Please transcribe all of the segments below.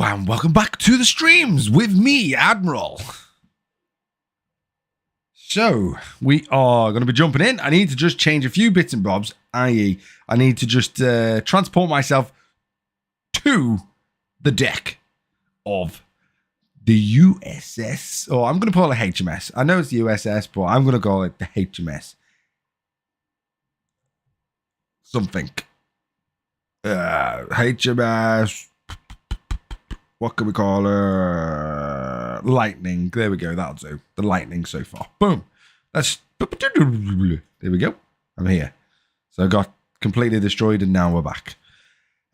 and welcome back to the streams with me, Admiral. So, we are going to be jumping in. I need to just change a few bits and bobs, i.e. I need to just transport myself to the deck of the USS, or I'm going to call it HMS. I know it's the USS, but I'm going to call it the HMS. Something. HMS. What can we call her? Lightning. There we go. That'll do. The lightning so far. Boom. There we go. I'm here. So I got completely destroyed and now we're back.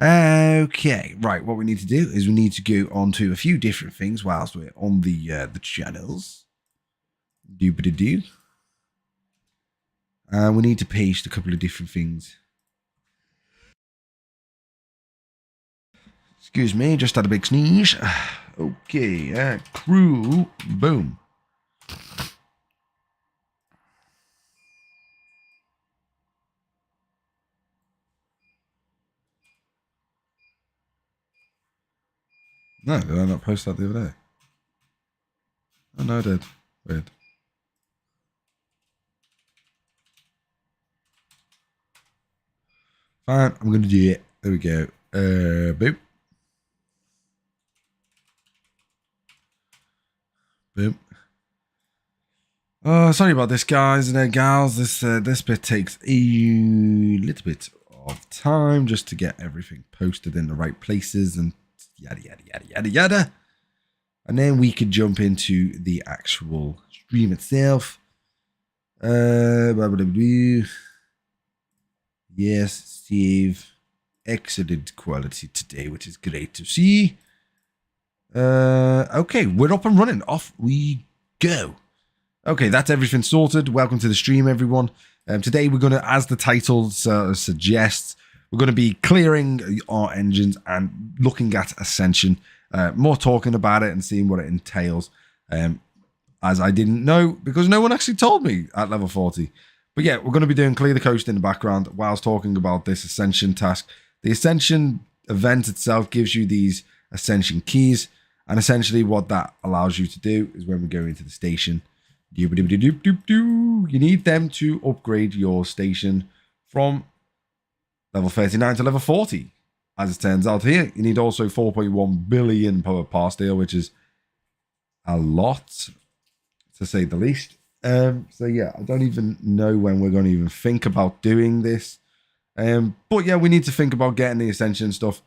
Okay. Right. What we need to do is we need to go on to a few different things whilst we're on the channels. Doobity-doo. We need to paste a couple of different things. Excuse me, just had a big sneeze. Okay, crew, boom. No, did I not post that the other day? Oh, no, I did. Weird. Fine, I'm going to do it. There we go. Boom. Boom. Oh, sorry about this, guys and gals. This bit takes a little bit of time just to get everything posted in the right places and yada, yada, yada, yada, yada. And then we could jump into the actual stream itself. Yes, Steve. Excellent quality today, which is great to see. Okay, we're up and running. Off we go. Okay, that's everything sorted. Welcome to the stream, everyone. Today we're going to, as the title suggests, we're going to be clearing our engines and looking at Ascension. More talking about it and seeing what it entails. As I didn't know, because no one actually told me at level 40. But yeah, we're going to be doing Clear the Coast in the background whilst talking about this Ascension task. The Ascension event itself gives you these Ascension keys. And essentially what that allows you to do is when we go into the station, you need them to upgrade your station from level 39 to level 40. As it turns out here, you need also 4.1 billion power steel, which is a lot, to say the least. So yeah, I don't even know when we're going to even think about doing this. But yeah, we need to think about getting the Ascension stuff.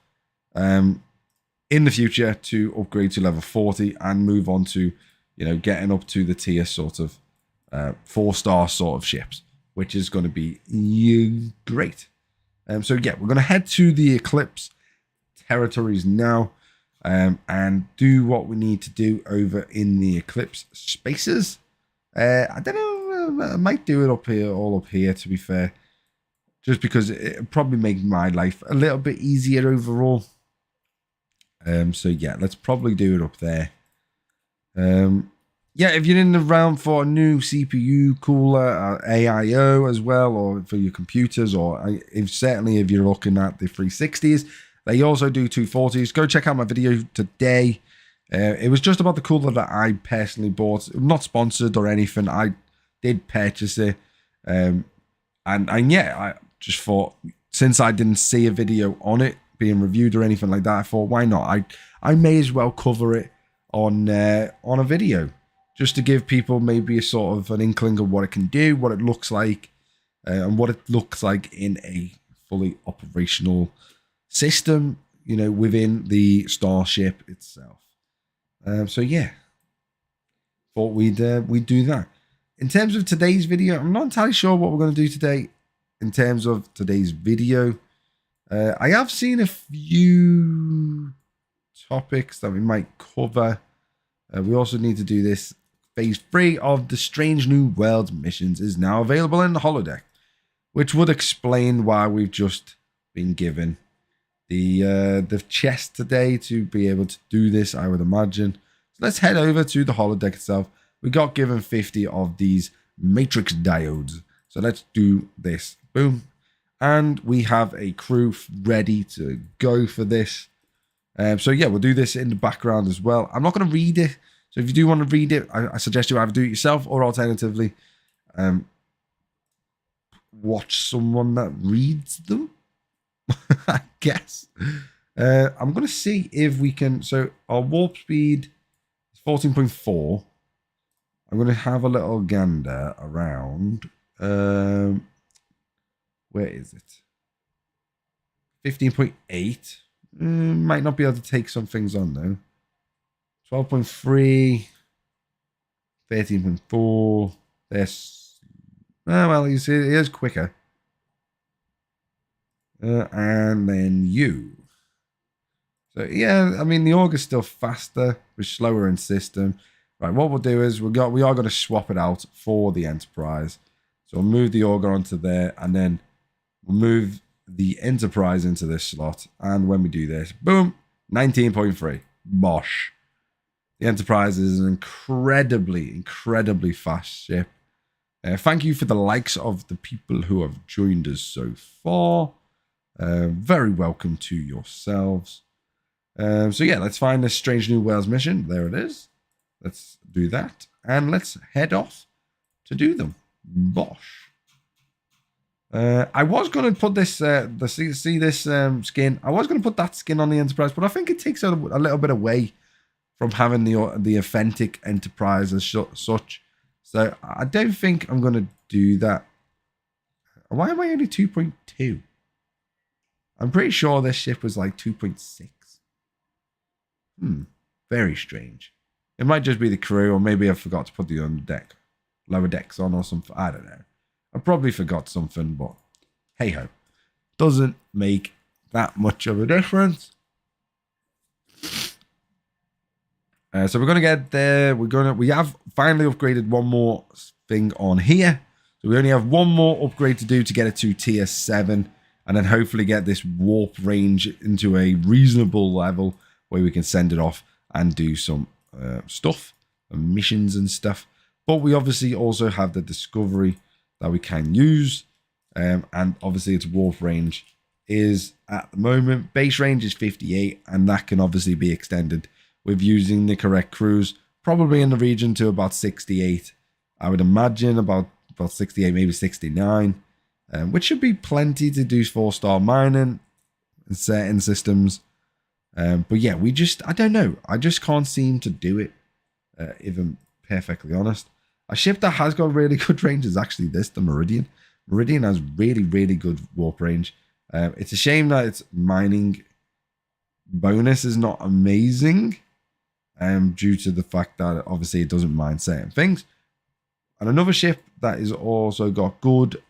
In the future to upgrade to level 40 and move on to, you know, getting up to the tier sort of 4-star sort of ships, which is going to be great. So yeah, we're going to head to the Eclipse territories now and do what we need to do over in the Eclipse spaces. I don't know, I might do it up here, all up here, to be fair, just because it probably make my life a little bit easier overall. So yeah, let's probably do it up there. Yeah, if you're in the round for a new CPU cooler, AIO as well, or for your computers, or certainly if you're looking at the 360s, they also do 240s. Go check out my video today. It was just about the cooler that I personally bought. Not sponsored or anything. I did purchase it. And yeah, I just thought, since I didn't see a video on it being reviewed or anything like that, I thought, why not? I may as well cover it on a video, just to give people maybe a sort of an inkling of what it can do, what it looks like, and what it looks like in a fully operational system, you know, within the Starship itself. So yeah, thought we'd do that. In terms of today's video, I'm not entirely sure what we're going to do today. In terms of today's video, I have seen a few topics that we might cover. We also need to do this. Phase 3 of the Strange New Worlds missions is now available in the holodeck, which would explain why we've just been given the chest today to be able to do this, I would imagine. So let's head over to the holodeck itself. We got given 50 of these matrix diodes. So let's do this. Boom. And we have a crew ready to go for this. So yeah, we'll do this in the background as well. I'm not going to read it. So if you do want to read it, I suggest you either do it yourself or alternatively watch someone that reads them, I guess. I'm going to see if we can... So our warp speed is 14.4. I'm going to have a little gander around... where is it? 15.8. Might not be able to take some things on though. 12.3. 13.4. This. Oh, well, you see, it is quicker. And then you. So, yeah, I mean, the Augur's still faster. We're slower in system. Right, what we'll do is we are going to swap it out for the Enterprise. So we'll move the Augur onto there, and then we'll move the Enterprise into this slot. And when we do this, boom, 19.3. Bosh. The Enterprise is an incredibly, incredibly fast ship. Thank you for the likes of the people who have joined us so far. Very welcome to yourselves. So yeah, let's find this Strange New Worlds mission. There it is. Let's do that. And let's head off to do them. Bosh. I was going to put this, see this skin. I was going to put that skin on the Enterprise, but I think it takes a little bit away from having the authentic Enterprise as such. So I don't think I'm going to do that. Why am I only 2.2? I'm pretty sure this ship was like 2.6. Very strange. It might just be the crew, or maybe I forgot to put the lower decks on or something. I don't know. I probably forgot something, but hey ho. Doesn't make that much of a difference. So we're going to get there. We have finally upgraded one more thing on here. So we only have one more upgrade to do to get it to tier 7. And then hopefully get this warp range into a reasonable level where we can send it off and do some stuff, missions and stuff. But we obviously also have the discovery that we can use. And obviously its warp range is at the moment, base range is 58. And that can obviously be extended with using the correct crews, probably in the region to about 68. I would imagine about 68, maybe 69. Which should be plenty to do 4-star mining and certain systems. But yeah, I don't know. I just can't seem to do it, if I'm perfectly honest. A ship that has got really good range is actually the Meridian. Meridian has really, really good warp range. It's a shame that its mining bonus is not amazing, due to the fact that obviously it doesn't mine certain things. And another ship that is also got good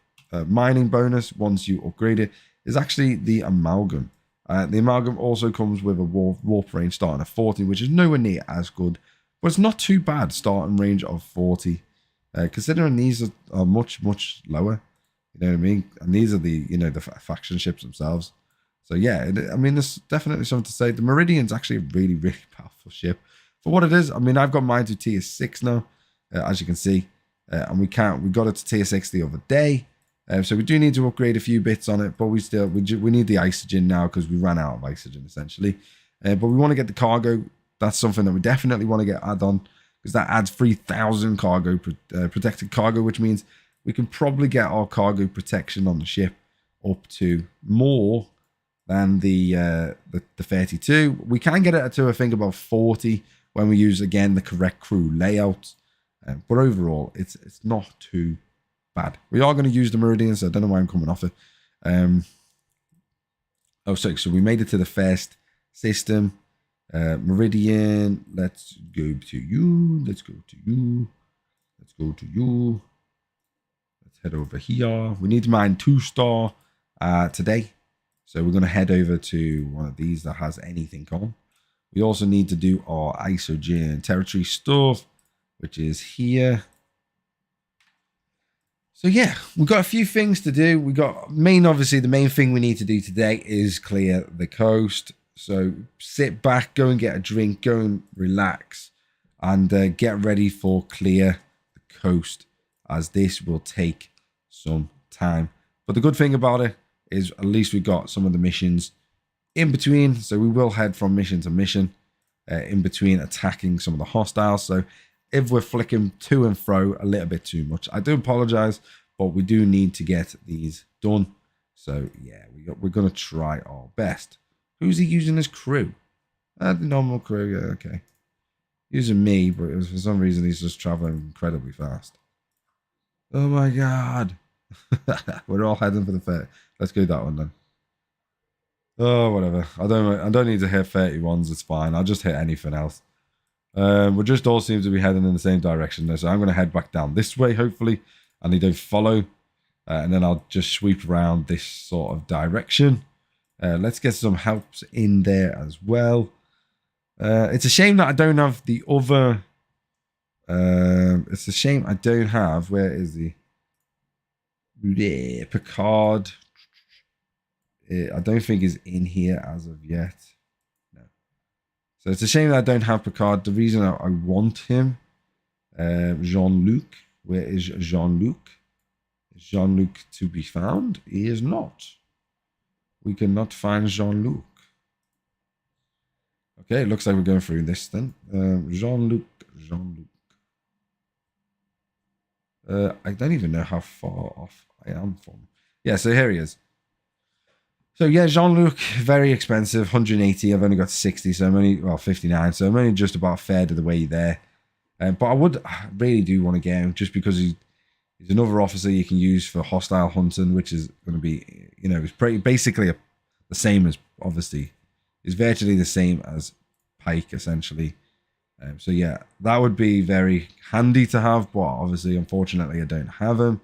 mining bonus once you upgrade it is actually the Amalgam. The Amalgam also comes with a warp range starting at 40, which is nowhere near as good, but it's not too bad starting range of 40, considering these are much, much lower. You know what I mean? And these are the faction ships themselves. So yeah, I mean, there's definitely something to say. The Meridian's actually a really, really powerful ship for what it is. I mean, I've got mine to tier 6 now, as you can see, and we got it to tier 6 the other day. So we do need to upgrade a few bits on it, but we need the isogen now because we ran out of isogen essentially. But we want to get the cargo. That's something that we definitely want to get add on because that adds 3,000 cargo protected cargo, which means we can probably get our cargo protection on the ship up to more than the 32. We can get it to I think about 40 when we use again the correct crew layout. But overall, it's not too bad. We are going to use the Meridian, so I don't know why I'm coming off it. So we made it to the first system. Meridian, let's go to you. Let's go to you. Let's go to you. Let's head over here. We need to mine 2-star today. So we're going to head over to one of these that has anything on. We also need to do our isogen territory stuff, which is here. So yeah, we've got a few things to do. Obviously the main thing we need to do today is clear the coast. So sit back, go and get a drink, go and relax, and get ready for clear the coast, as this will take some time. But the good thing about it is at least we got some of the missions in between. So we will head from mission to mission in between attacking some of the hostiles. So if we're flicking to and fro a little bit too much, I do apologize, but we do need to get these done. So yeah, we're going to try our best. Who's he using as crew? The normal crew, yeah, okay. Using me, but for some reason he's just traveling incredibly fast. Oh my god. We're all heading for the fair. Let's go that one then. Oh, whatever. I don't need to hit 31s, it's fine. I'll just hit anything else. We just all seem to be heading in the same direction though, so I'm going to head back down this way, hopefully, and they don't follow. And then I'll just sweep around this sort of direction. Let's get some helps in there as well. It's a shame that I don't have the other... it's a shame I don't have... Where is the... Yeah, Picard. I don't think is in here as of yet. No. So it's a shame that I don't have Picard. The reason I want him... Jean-Luc. Where is Jean-Luc? Is Jean-Luc to be found? He is not. We cannot find Jean-Luc. Okay, it looks like we're going through this then. Jean-Luc. I don't even know how far off I am from. Yeah, so here he is. So yeah, Jean-Luc, very expensive, 180. I've only got 60, so I'm only, well, 59. So I'm only just about a third of the way there. But I really do want to get him just because he's another officer you can use for hostile hunting, which is going to be, you know, it's basically the same as, obviously, it's virtually the same as Pike, essentially. So yeah, that would be very handy to have, but obviously, unfortunately, I don't have him.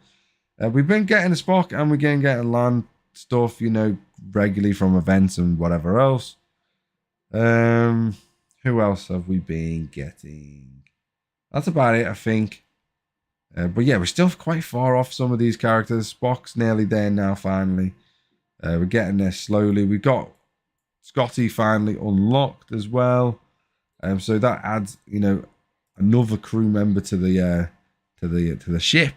We've been getting a Spock and we're getting land stuff, you know, regularly from events and whatever else. Who else have we been getting? That's about it, I think. But yeah, we're still quite far off some of these characters. Spock's nearly there now, finally. We're getting there slowly. We got Scotty finally unlocked as well. So that adds, you know, another crew member to the ship,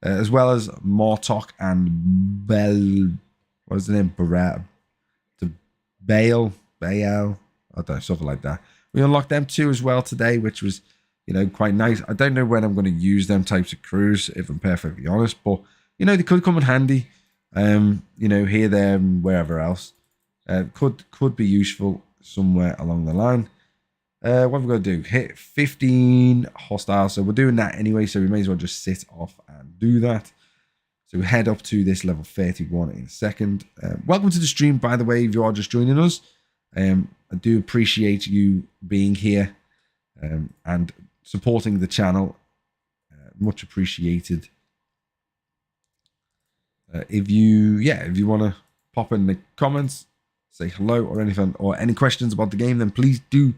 as well as Martok and Bell. What is the name? Bale. I don't know, something like that. We unlocked them too as well today, which was, you know, quite nice. I don't know when I'm going to use them types of crews, if I'm perfectly honest, but you know, they could come in handy. You know, here, there, and wherever else. Could be useful somewhere along the line. What we're going to do? Hit 15 hostiles. So we're doing that anyway, so we may as well just sit off and do that. So we head up to this level 31 in a second. Welcome to the stream, by the way, if you are just joining us. I do appreciate you being here and supporting the channel. Much appreciated. If you want to pop in the comments, say hello or anything, or any questions about the game, then please do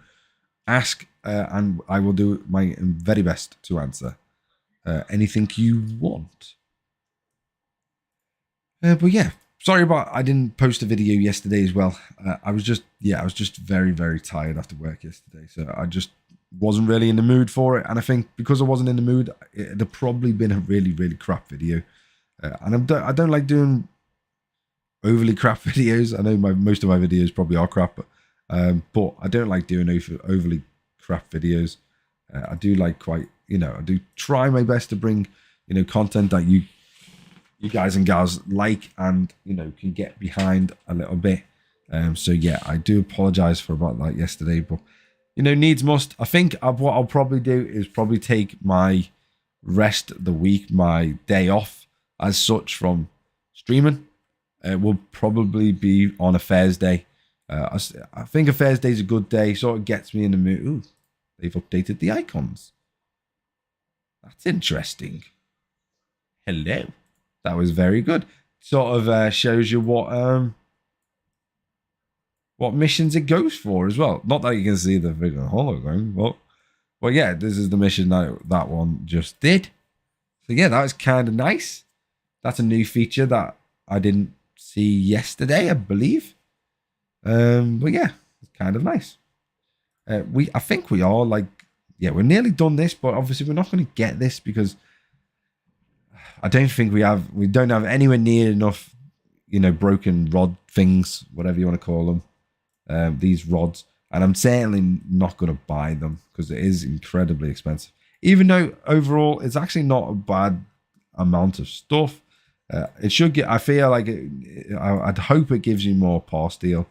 ask, and I will do my very best to answer anything you want. But yeah, sorry about I didn't post a video yesterday as well. I was just very, very tired after work yesterday, so I just wasn't really in the mood for it. And I think because I wasn't in the mood, it'd have probably been a really, really crap video. And I don't like doing overly crap videos. I know most of my videos probably are crap, but I don't like doing overly crap videos. I do like I do try my best to bring, you know, content that you guys and gals like and, you know, can get behind a little bit. So yeah, I do apologize for about that yesterday, but you know, needs must. I think what I'll probably do is probably take my rest of the week, my day off as such from streaming. It will probably be on a Thursday. I think a Thursday is a good day. Sort of gets me in the mood. Ooh, they've updated the icons. That's interesting. Hello. That was very good. Sort of shows you what missions it goes for as well. Not that you can see the bigger hologram, but yeah, this is the mission that one just did. So yeah, that was kind of nice. That's a new feature that I didn't see yesterday, I believe. But yeah, it's kind of nice. I think we are we're nearly done this, but obviously we're not going to get this because I don't think we don't have anywhere near enough, you know, broken rod things, whatever you want to call them. these rods, and I'm certainly not going to buy them because it is incredibly expensive. Even though overall it's actually not a bad amount of stuff. It should get. I feel like I'd hope it gives you more par steel,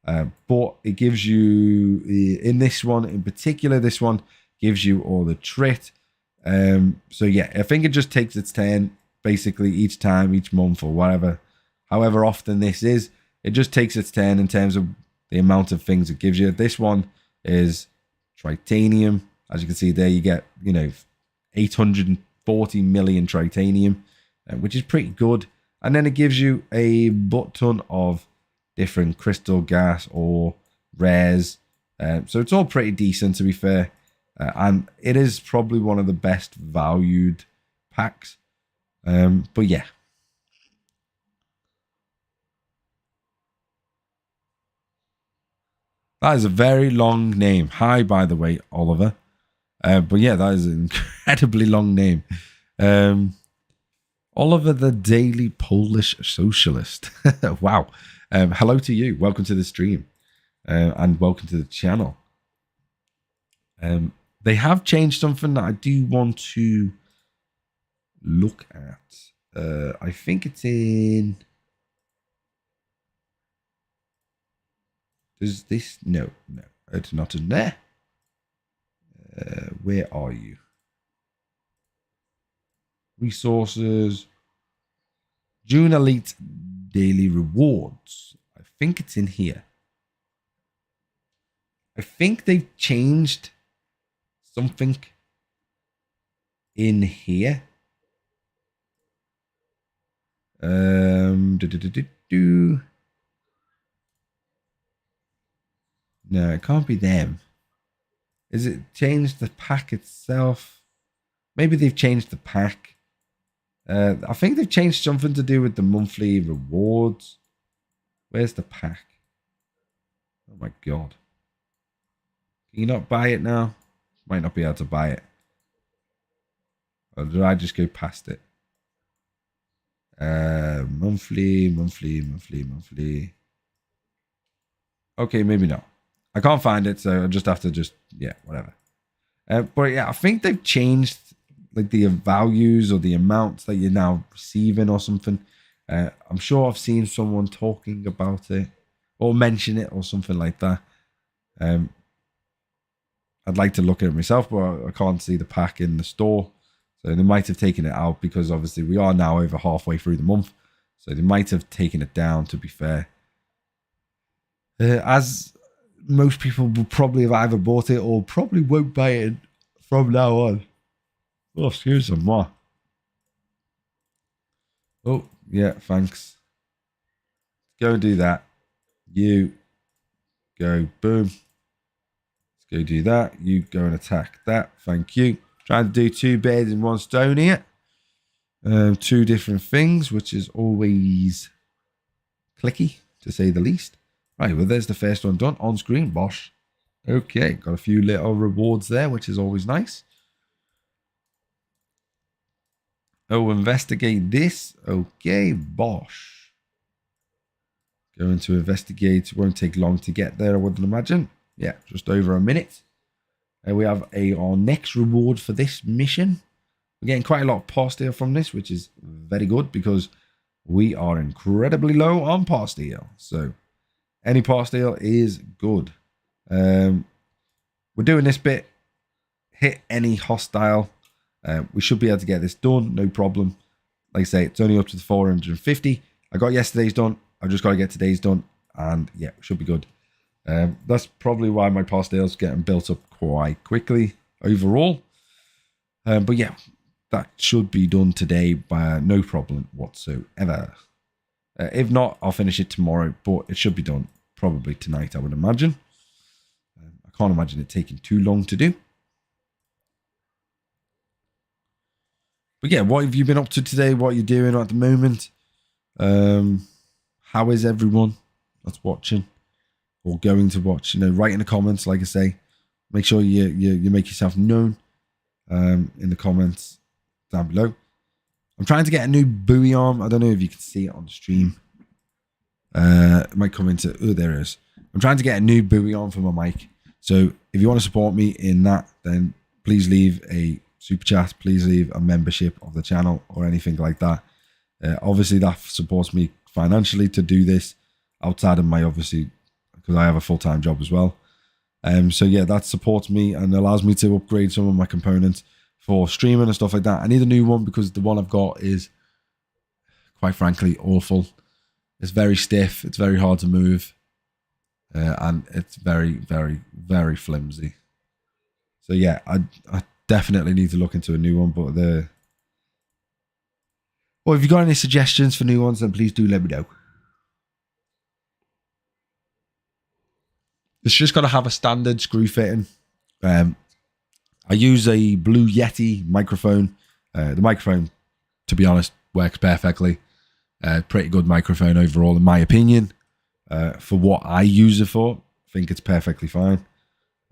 but it gives you in this one in particular. This one gives you all the trit. So yeah, I think it just takes its turn basically each time, each month, or whatever, however often this is. It just takes its turn in terms of the amount of things it gives you. This one is titanium. As you can see there, you get 840 million titanium, which is pretty good. And then it gives you a butt ton of different crystal gas or rares. So it's all pretty decent, to be fair. And it is probably one of the best valued packs. But yeah. That is a very long name. Hi, by the way, Oliver. But yeah, that is an incredibly long name. Oliver the Daily Polish Socialist. Wow. Hello to you. Welcome to the stream. And welcome to the channel. They have changed something that I do want to look at. I think it's in... Does this... No, it's not in there. Where are you? Resources. June Elite Daily Rewards. I think it's in here. I think they've changed something in here. No, it can't be them. Is it changed the pack itself? Maybe they've changed the pack. I think they've changed something to do with the monthly rewards. Where's the pack? Oh my god. Can you not buy it now? Might not be able to buy it. Or did I just go past it? Monthly. Okay, maybe not. I can't find it, so I just have to yeah, whatever. But yeah, I think they've changed like the values or the amounts that you're now receiving or something. I'm sure I've seen someone talking about it or mention it or something like that. I'd like to look at it myself, but I can't see the pack in the store. So they might have taken it out because obviously we are now over halfway through the month. So they might have taken it down, to be fair. As most people will probably have either bought it or probably won't buy it from now on. Oh, excuse me, what? Oh, yeah, thanks. Go and do that. You go, boom. Let's go do that. You go and attack that. Thank you. Trying to do 2 birds in 1 stone here. 2 different things, which is always clicky, to say the least. Right, well, there's the first one done on screen, bosh. Okay, got a few little rewards there, which is always nice. Oh, investigate this. Okay, bosh. Going to investigate. Won't take long to get there, I wouldn't imagine. Yeah, just over a minute. We have our next reward for this mission. We're getting quite a lot of par steel from this, which is very good because we are incredibly low on par steel. So any par steel is good. We're doing this bit. Hit any hostile. We should be able to get this done, no problem. Like I say, it's only up to the 450. I got yesterday's done. I've just got to get today's done. And yeah, should be good. That's probably why my par steel's getting built up quite quickly overall. But yeah, that should be done today by no problem whatsoever. If not, I'll finish it tomorrow, but it should be done probably tonight, I would imagine. I can't imagine it taking too long to do. But yeah, what have you been up to today? What are you doing at the moment? How is everyone that's watching or going to watch? You know, write in the comments, like I say. Make sure you make yourself known in the comments down below. I'm trying to get a new buoy arm. I don't know if you can see it on the stream. It might come into... Oh, there it is. I'm trying to get a new buoy on for my mic. So if you want to support me in that, then please leave a super chat. Please leave a membership of the channel or anything like that. Obviously, that supports me financially to do this outside of my, obviously, because I have a full-time job as well. So yeah, that supports me and allows me to upgrade some of my components for streaming and stuff like that. I need a new one because the one I've got is, quite frankly, awful. It's very stiff. It's very hard to move. And it's very, very, very flimsy. So yeah, I definitely need to look into a new one. But well, if you've got any suggestions for new ones, then please do let me know. It's just got to have a standard screw fitting. I use a Blue Yeti microphone. The microphone, to be honest, works perfectly. Pretty good microphone overall, in my opinion. For what I use it for, I think it's perfectly fine.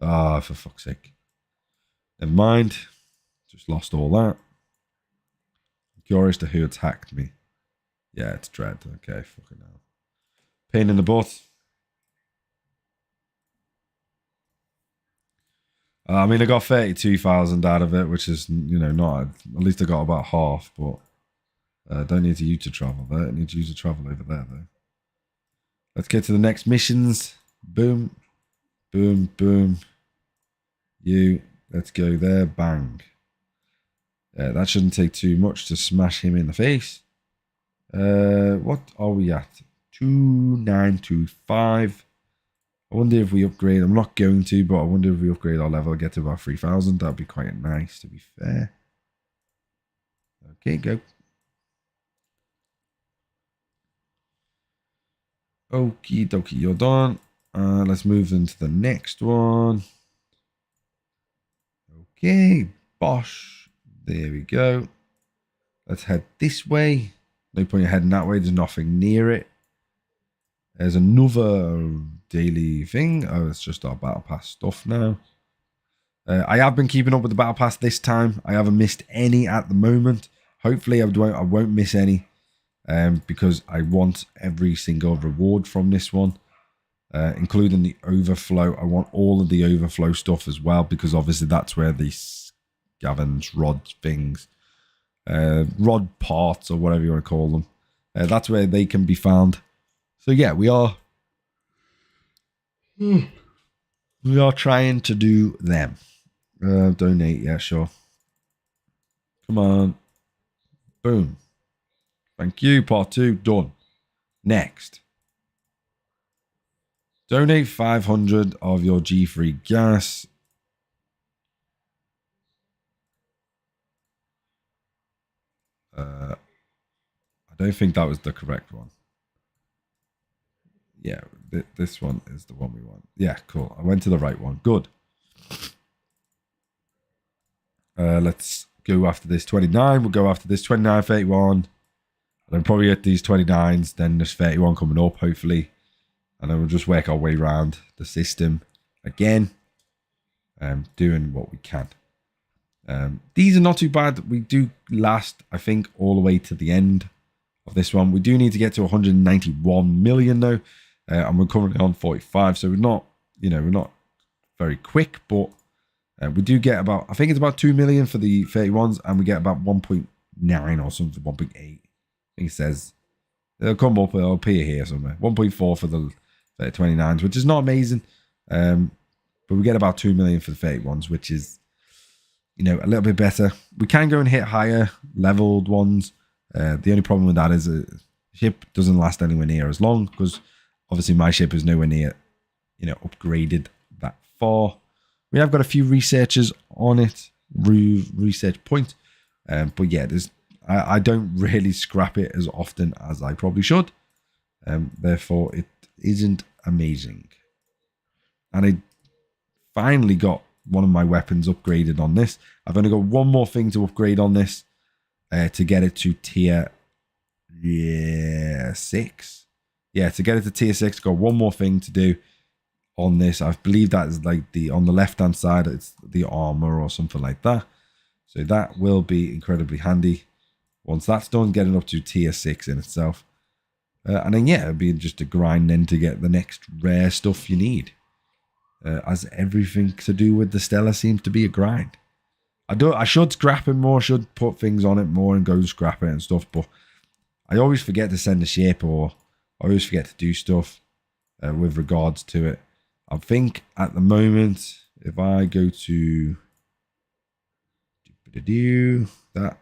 Ah, for fuck's sake. Never mind. Just lost all that. I'm curious to who attacked me. Yeah, it's Dread. Okay, fucking hell. Pain in the butt. I mean, I got 32,000 out of it, which is, you know, not, at least I got about half, but I don't need you to travel there. I need you to travel over there, though. Let's get to the next missions. Boom, boom, boom. You, let's go there. Bang. That shouldn't take too much to smash him in the face. What are we at? 2925. I wonder if we upgrade. I'm not going to, but I wonder if we upgrade our level, get to about 3,000. That'd be quite nice, to be fair. Okay, go. Okie dokie, you're done. Let's move into the next one. Okay, bosh. There we go. Let's head this way. No point in heading that way. There's nothing near it. There's another daily thing. Oh, it's just our battle pass stuff now. I have been keeping up with the battle pass this time. I haven't missed any at the moment. Hopefully I won't miss any. Because I want every single reward from this one. Including the overflow. I want all of the overflow stuff as well. Because obviously that's where the scavenge rod things. Rod parts or whatever you want to call them. That's where they can be found. So yeah, we are trying to do them. Donate, yeah, sure. Come on. Boom. Thank you, part 2, done. Next. Donate 500 of your G3 gas. I don't think that was the correct one. Yeah, this one is the one we want. Yeah, cool. I went to the right one. Good. Let's go after this 29. We'll go after this 29, 31. And then probably at these 29s. Then there's 31 coming up, hopefully. And then we'll just work our way around the system again. Doing what we can. These are not too bad. We do last, I think, all the way to the end of this one. We do need to get to 191 million, though. And we're currently on 45, so we're not, we're not very quick, but we do get about, I think it's about 2 million for the 31s, and we get about 1.9 or something, 1.8. I think it says, it'll come up, it'll appear here somewhere. 1.4 for the 29s, which is not amazing, but we get about 2 million for the 31s, which is, a little bit better. We can go and hit higher leveled ones. The only problem with that is the ship doesn't last anywhere near as long, because obviously my ship is nowhere near, upgraded that far. We have got a few researchers on it, research point. But yeah, I don't really scrap it as often as I probably should. Therefore, it isn't amazing. And I finally got one of my weapons upgraded on this. I've only got one more thing to upgrade on this to get it to tier 6. Yeah, to get it to tier 6, got one more thing to do on this. I believe that is like on the left hand side, it's the armor or something like that. So that will be incredibly handy. Once that's done, getting up to tier 6 in itself. And then, yeah, it'd be just a grind then to get the next rare stuff you need. As everything to do with the Stellar seems to be a grind. I should scrap it more, should put things on it more and go scrap it and stuff, but I always forget to send a ship, or I always forget to do stuff with regards to it. I think at the moment, if I go to that,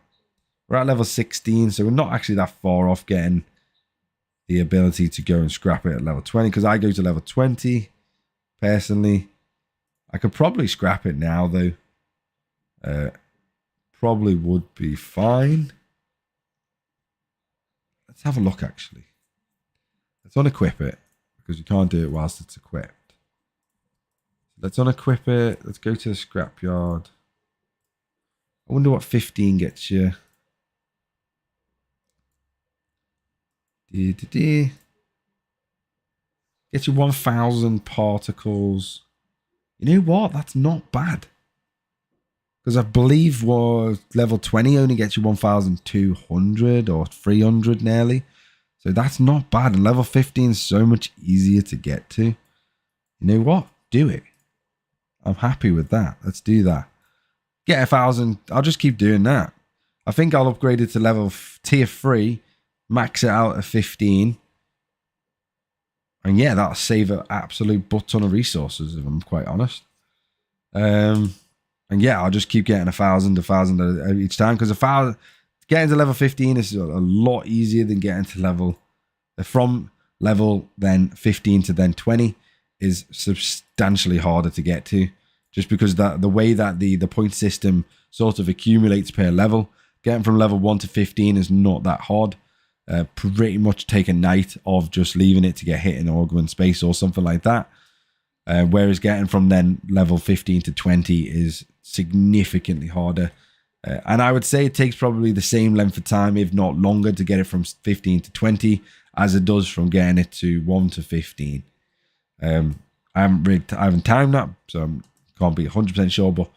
we're at level 16, so we're not actually that far off getting the ability to go and scrap it at level 20, because I go to level 20 personally. I could probably scrap it now though. Probably would be fine. Let's have a look actually. Let's unequip it, because you can't do it whilst it's equipped. Let's unequip it. Let's go to the scrapyard. I wonder what 15 gets you. Gets you 1,000 particles. You know what? That's not bad. Because I believe was level 20 only gets you 1,200 or 300 nearly. So that's not bad. And level 15 is so much easier to get to. You know what? Do it. I'm happy with that. Let's do that. Get 1,000. I'll just keep doing that. I think I'll upgrade it to level tier 3. Max it out at 15. And yeah, that'll save an absolute butt ton of resources, if I'm quite honest. And yeah, I'll just keep getting 1,000 each time, because getting to level 15 is a lot easier than getting to level from level then 15 to then 20 is substantially harder to get to, just because the way that the point system sort of accumulates per level. Getting from level 1 to 15 is not that hard. Pretty much take a night of just leaving it to get hit in augment space or something like that. Whereas getting from then level 15 to 20 is significantly harder. And I would say it takes probably the same length of time, if not longer, to get it from 15 to 20 as it does from getting it to 1 to 15. I haven't timed that, so I can't be 100% sure, but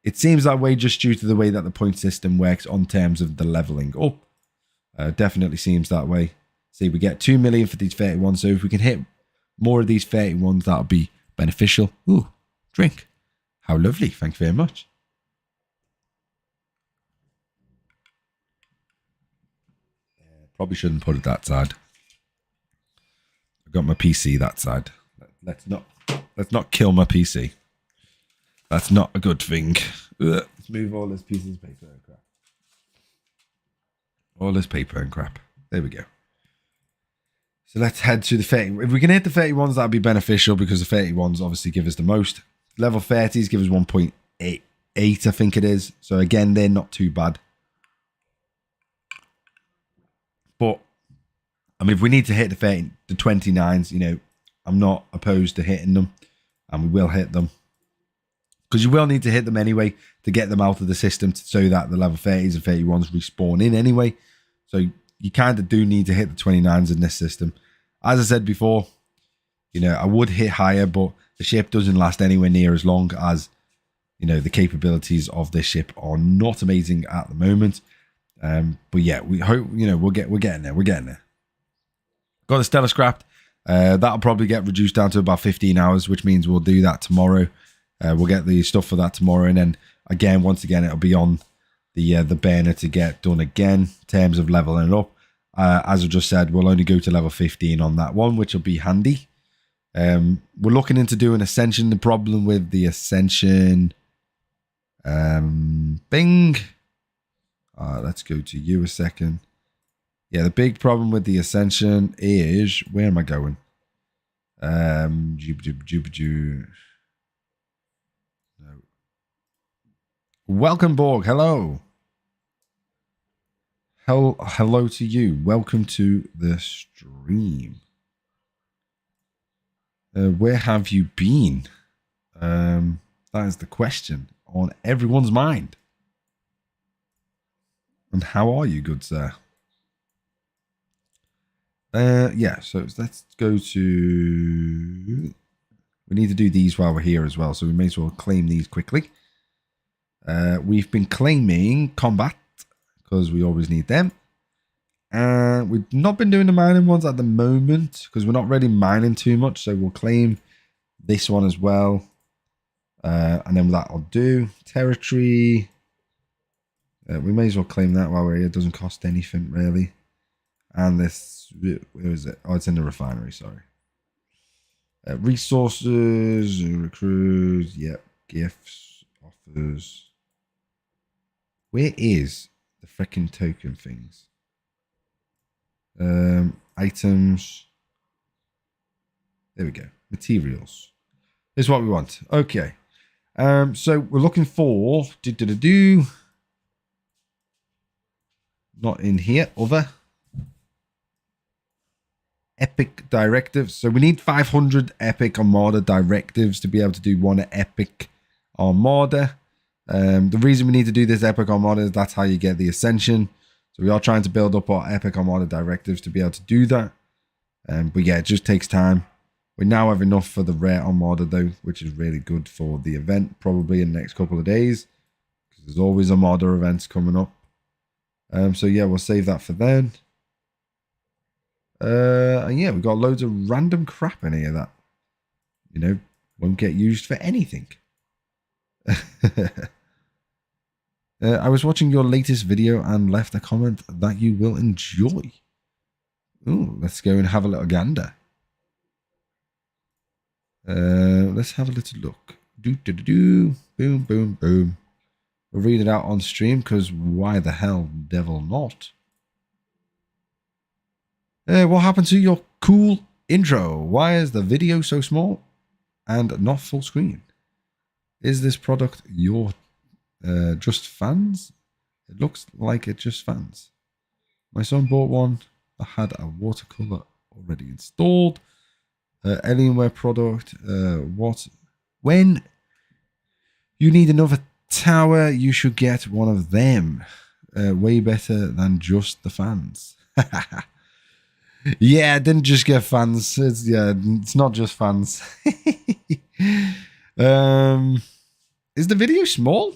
it seems that way just due to the way that the point system works on terms of the leveling up. Definitely seems that way. See, we get 2 million for these 31, so if we can hit more of these 31s, that'll be beneficial. Ooh, drink. How lovely. Thank you very much. Probably shouldn't put it that side. I've got my PC that side. Let's not kill my PC. That's not a good thing. Let's move all this pieces of paper and crap. All this paper and crap. There we go. So let's head to the 30. If we can hit the 31s, that'd be beneficial, because the 31s obviously give us the most. Level 30s give us 1.88, I think it is. So again, they're not too bad. But I mean, if we need to hit the 29s, you know, I'm not opposed to hitting them, and we will hit them, because you will need to hit them anyway to get them out of the system, so that the level 30s and 31s respawn in anyway. So you kind of do need to hit the 29s in this system. As I said before, you know, I would hit higher, but the ship doesn't last anywhere near as long as, you know, the capabilities of this ship are not amazing at the moment. But yeah, we hope, you know, we're getting there. We're getting there. Got the Stellar scrapped. That'll probably get reduced down to about 15 hours, which means we'll do that tomorrow. We'll get the stuff for that tomorrow, and then again, once again, it'll be on the burner to get done again in terms of leveling up. As I just said, we'll only go to level 15 on that one, which will be handy. We're looking into doing Ascension. The problem with the Ascension, Bing. Let's go to you a second. Yeah, the big problem with the Ascension is, where am I going? No. Welcome, Borg. Hello. Hello to you. Welcome to the stream. Where have you been? That is the question on everyone's mind. And how are you, good sir? Yeah, so let's go to... We need to do these while we're here as well, so we may as well claim these quickly. We've been claiming combat, because we always need them. And we've not been doing the mining ones at the moment because we're not really mining too much. So we'll claim this one as well. And then that'll do. Territory. We may as well claim that while we're here. It doesn't cost anything really. And this, where is it? Oh, it's in the refinery, sorry. Resources, recruits, yep, gifts, offers. Where is the freaking token things? Items. There we go. Materials. This is what we want. Okay. So we're looking for not in here. Other epic directives. So we need 500 epic armada directives to be able to do one epic armada. The reason we need to do this epic armada is that's how you get the ascension. So we are trying to build up our epic armada directives to be able to do that. But yeah, it just takes time. We now have enough for the rare armada though, which is really good for the event probably in the next couple of days. Because there's always armada events coming up. So yeah, we'll save that for then. And yeah, we've got loads of random crap in here that, you know, won't get used for anything. I was watching your latest video and left a comment that you will enjoy. Ooh, let's go and have a little gander. Let's have a little look. Boom, boom, boom. We'll read it out on stream because why the hell devil not? What happened to your cool intro? Why is the video so small and not full screen? Is this product your just fans? It looks like it just fans. My son bought one that had a watercolor already installed. Alienware product. What? When you need another tower, you should get one of them. Way better than just the fans. Yeah, I didn't just get fans. It's not just fans. Is the video small?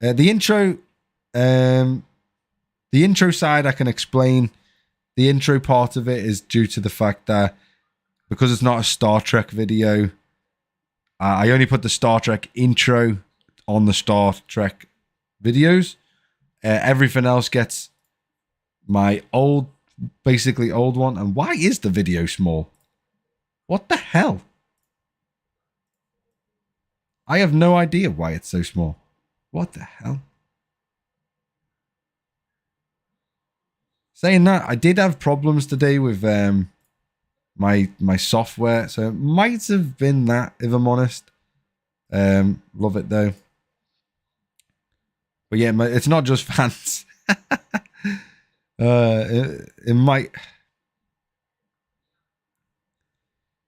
The intro side I can explain. The intro part of it is due to the fact that because it's not a Star Trek video, I only put the Star Trek intro on the Star Trek videos. Everything else gets my basically old one. And why is the video small? What the hell? I have no idea why it's so small. What the hell? Saying that, I did have problems today with my software, so it might have been that, if I'm honest. Love it though. But yeah, it's not just fans. It might.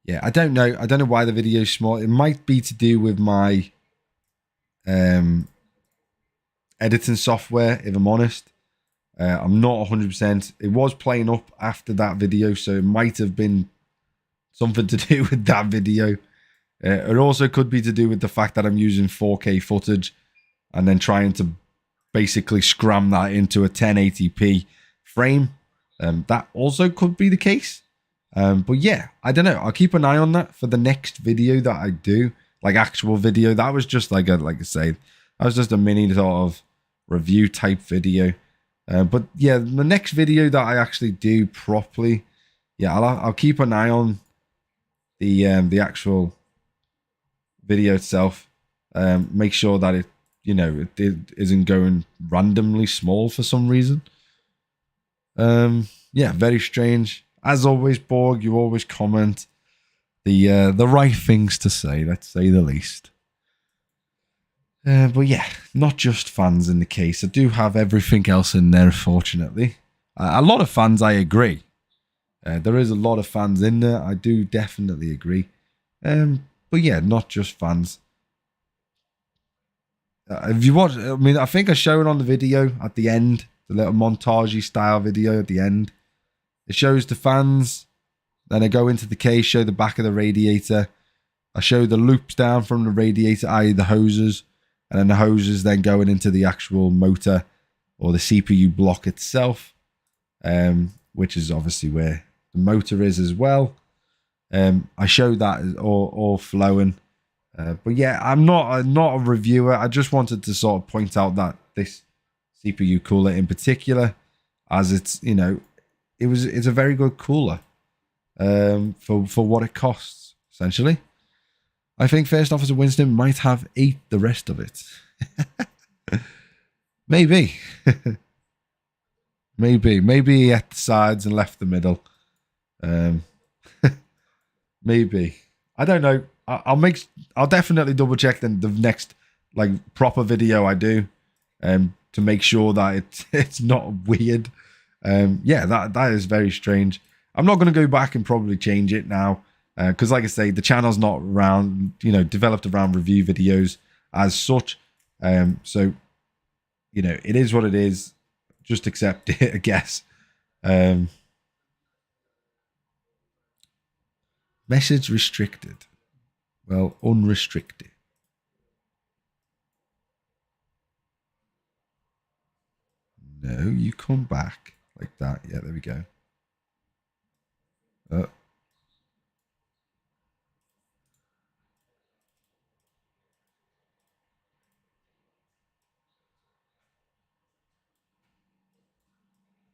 Yeah, I don't know. I don't know why the video is small. It might be to do with my editing software, if I'm honest. I'm not 100%. It was playing up after that video, so it might have been something to do with that video. It also could be to do with the fact that I'm using 4K footage and then trying to basically scram that into a 1080p frame. That also could be the case. But yeah, I don't know. I'll keep an eye on that for the next video that I do, like actual video. That was just like I say, that was just a mini sort of review type video. But yeah, the next video that I actually do properly, yeah, I'll keep an eye on the actual video itself. Make sure that it, you know, it isn't going randomly small for some reason. Yeah, very strange. As always, Borg, you always comment the right things to say, let's say the least. But yeah, not just fans in the case. I do have everything else in there, fortunately. A lot of fans, I agree. There is a lot of fans in there. I do definitely agree. But yeah, not just fans. If you watch, I mean, I think I show it on the video at the end, the little montage style video at the end. It shows the fans. Then I go into the case, show the back of the radiator. I show the loops down from the radiator, i.e. the hoses. And then the hoses then going into the actual motor. or the CPU block itself, which is obviously where the motor is as well. I showed that all flowing. But yeah, I'm not a reviewer. I just wanted to sort of point out that this CPU cooler in particular, as it's, you know, it's a very good cooler for what it costs, essentially. I think First Officer Winston might have ate the rest of it. Maybe. Maybe he ate the sides and left the middle. Maybe. I don't know. I'll definitely double check the next like proper video I do, to make sure that it's not weird. Yeah, that is very strange. I'm not going to go back and probably change it now, because like I say, the channel's not around, you know, developed around review videos as such. So, you know, it is what it is. Just accept it, I guess. Message restricted. Well, unrestricted. No, you come back like that. Yeah, there we go.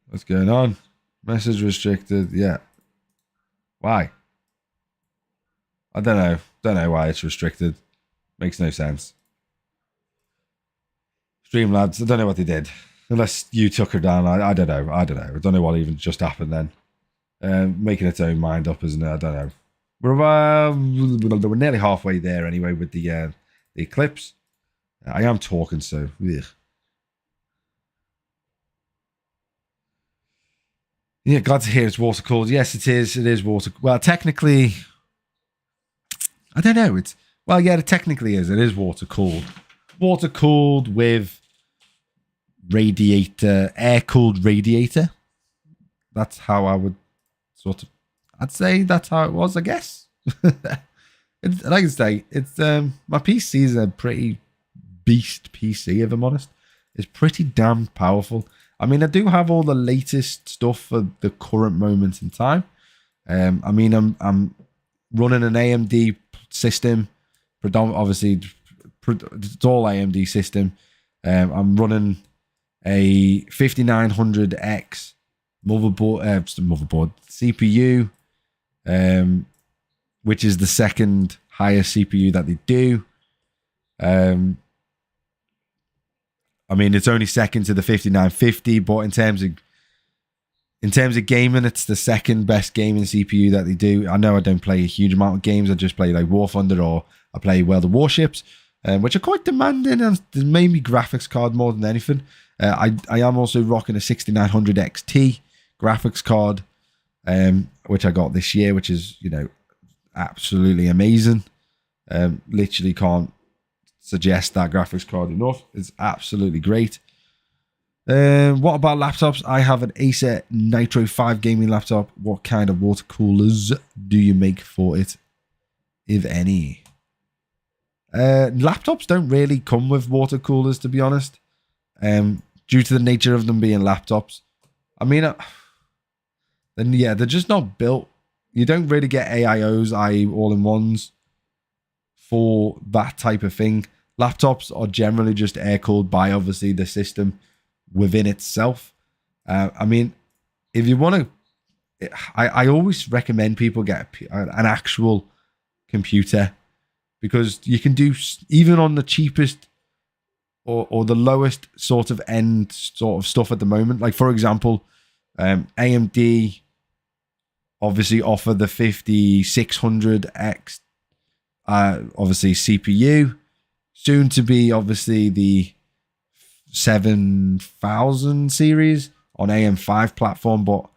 What's going on? Message restricted. Yeah. Why? I don't know. Don't know why it's restricted. Makes no sense. Streamlabs, I don't know what they did. Unless you took her down. I don't know. I don't know what even just happened then. Making its own mind up, isn't it? I don't know. We're nearly halfway there anyway with the Eclipse. I am talking, so... Ugh. Yeah, glad to hear it's water cooled. Yes, it is. It is water. Well, technically, I don't know. Yeah, it technically is. It is water cooled. Water cooled with radiator, air cooled radiator. That's how I would I'd say that's how it was, I guess. It's, like I say, it's my PC is a pretty beast PC, if I'm honest. It's pretty damn powerful. I mean, I do have all the latest stuff for the current moment in time. I mean, I'm running an AMD system, obviously, it's all AMD system. I'm running a 5900X motherboard CPU, which is the second highest CPU that they do. I mean, it's only second to the 5950, but in terms of gaming, it's the second best gaming CPU that they do. I know I don't play a huge amount of games. I just play like War Thunder, or I play World of Warships, which are quite demanding, and mainly graphics card more than anything. I am also rocking a 6900 XT graphics card, which I got this year, which is, you know, absolutely amazing. Literally can't suggest that graphics card enough. It's absolutely great. What about laptops? I have an Acer Nitro 5 gaming laptop. What kind of water coolers do you make for it, if any? Laptops don't really come with water coolers, to be honest, due to the nature of them being laptops. I mean, then yeah, they're just not built. You don't really get AIOs, i.e. all-in-ones, for that type of thing. Laptops are generally just air-cooled by, obviously, the system within itself. I mean, if you want to... I always recommend people get an actual computer, because you can do, even on the cheapest or the lowest sort of end sort of stuff at the moment. Like, for example, AMD obviously offer the 5600X, obviously CPU, soon to be obviously the 7000 series on AM5 platform. But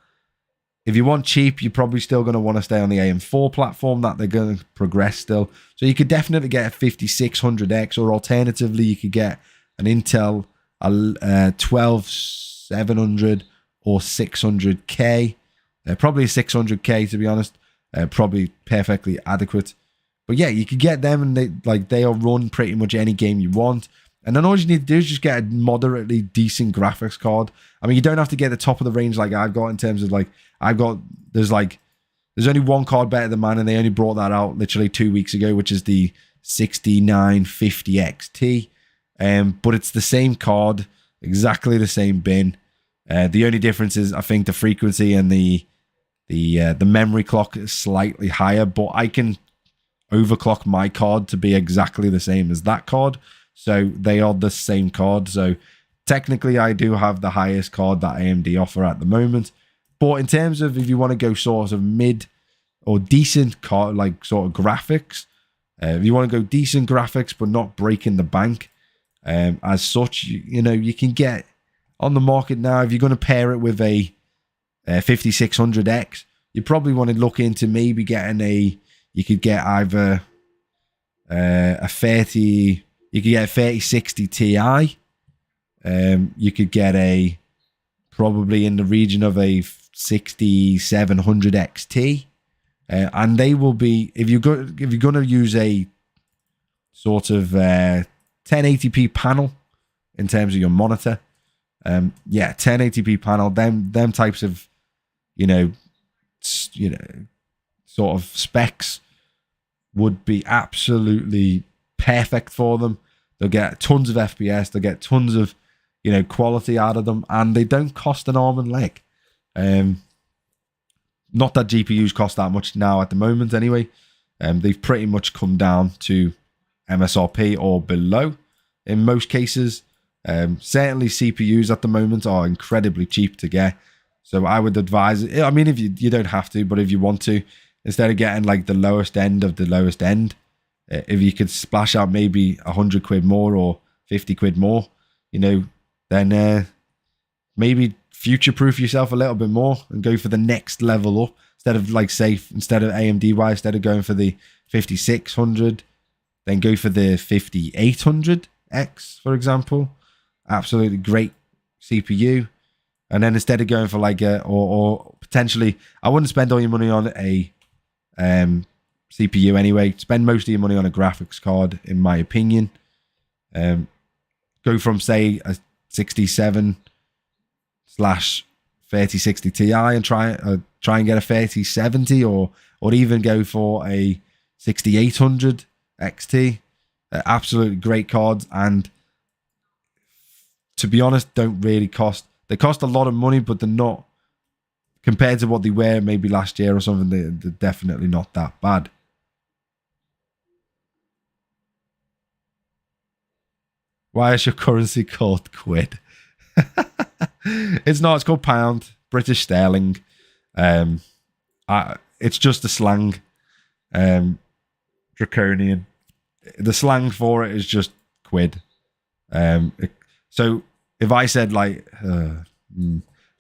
if you want cheap, you're probably still going to want to stay on the AM4 platform that they're going to progress still. So you could definitely get a 5600X, or alternatively, you could get an Intel 12700 or 600K. Probably a 600K, to be honest. Probably perfectly adequate. But yeah, you could get them, and they'll run pretty much any game you want. And then all you need to do is just get a moderately decent graphics card. I mean, you don't have to get the top of the range like I've got in terms of like, there's only one card better than mine, and they only brought that out literally 2 weeks ago, which is the 6950 XT. But it's the same card, exactly the same bin. The only difference is I think the frequency and the memory clock is slightly higher, but I can overclock my card to be exactly the same as that card. So they are the same card. So technically I do have the highest card that AMD offer at the moment. But in terms of if you want to go sort of mid or decent card, like sort of graphics, if you want to go decent graphics but not breaking the bank, as such, you know, you can get on the market now. If you're going to pair it with a 5600X, you probably want to look into maybe getting you could get either a 3060 Ti. You could get probably in the region of a 6700 XT. And they will be, if you're going to use a sort of 1080p panel in terms of your monitor, 1080p panel, them types of, sort of specs would be absolutely perfect for them. They'll get tons of FPS, they'll get tons of, quality out of them, and they don't cost an arm and leg. Not that GPUs cost that much now at the moment anyway. They've pretty much come down to MSRP or below in most cases. Certainly CPUs at the moment are incredibly cheap to get. So I would advise, I mean, if you don't have to, but if you want to, instead of getting like the lowest end of the lowest end, if you could splash out maybe 100 quid more or 50 quid more, then maybe future-proof yourself a little bit more and go for the next level up. Instead of instead of AMD-wise, instead of going for the 5600, then go for the 5800X, for example. Absolutely great CPU. And then instead of going for or potentially, I wouldn't spend all your money on a CPU anyway. Spend most of your money on a graphics card, in my opinion. Go from, say, a 67/3060 Ti and try and get a 3070 or even go for a 6800 XT. Absolutely great cards, and to be honest, don't really cost. They cost a lot of money, but they're not, compared to what they were maybe last year or something, they're definitely not that bad. Why is your currency called quid? It's not. It's called pound, British sterling. It's just a slang. Draconian. The slang for it is just quid. So if I said if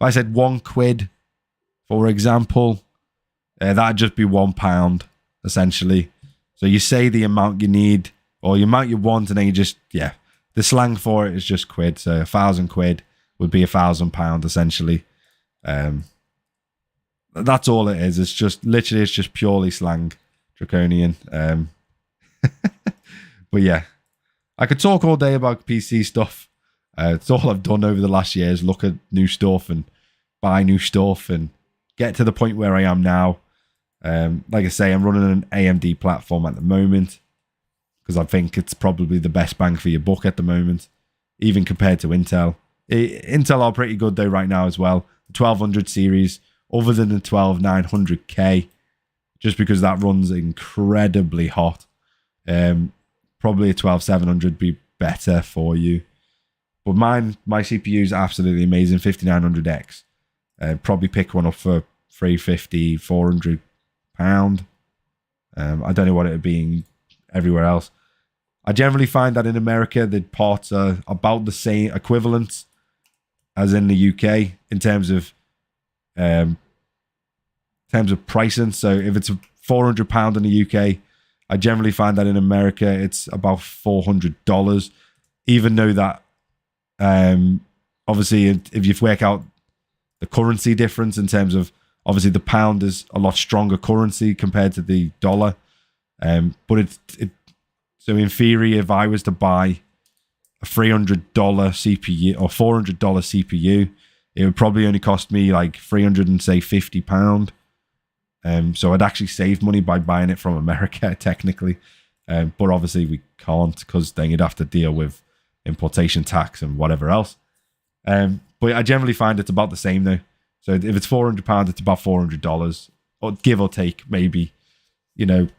I said 1 quid, for example, that'd just be £1 essentially. So you say the amount you need or the amount you want, and then you just the slang for it is just quid. So 1,000 quid would be £1,000 essentially. That's all it is. It's just literally, it's just purely slang, draconian. But yeah, I could talk all day about PC stuff. It's all I've done over the last years. Look at new stuff and buy new stuff and get to the point where I am now. Like I say, I'm running an AMD platform at the moment because I think it's probably the best bang for your buck at the moment, even compared to Intel. Intel are pretty good though right now as well. The 1200 series, other than the 12900K, just because that runs incredibly hot. Probably a 12700 be better for you. But my CPU is absolutely amazing, 5900X. Probably pick one up for £350, £400. I don't know what it would be everywhere else. I generally find that in America, the parts are about the same equivalent as in the UK in terms of pricing. So if it's £400 in the UK, I generally find that in America it's about $400. Even though that, obviously, if you work out the currency difference in terms of, obviously the pound is a lot stronger currency compared to the dollar. But so in theory, if I was to buy a $300 CPU or $400 CPU, it would probably only cost me like £350. So I'd actually save money by buying it from America, technically. But obviously we can't, because then you'd have to deal with importation tax and whatever else. But I generally find it's about the same though. So if it's £400, it's about $400, or give or take, maybe, you know,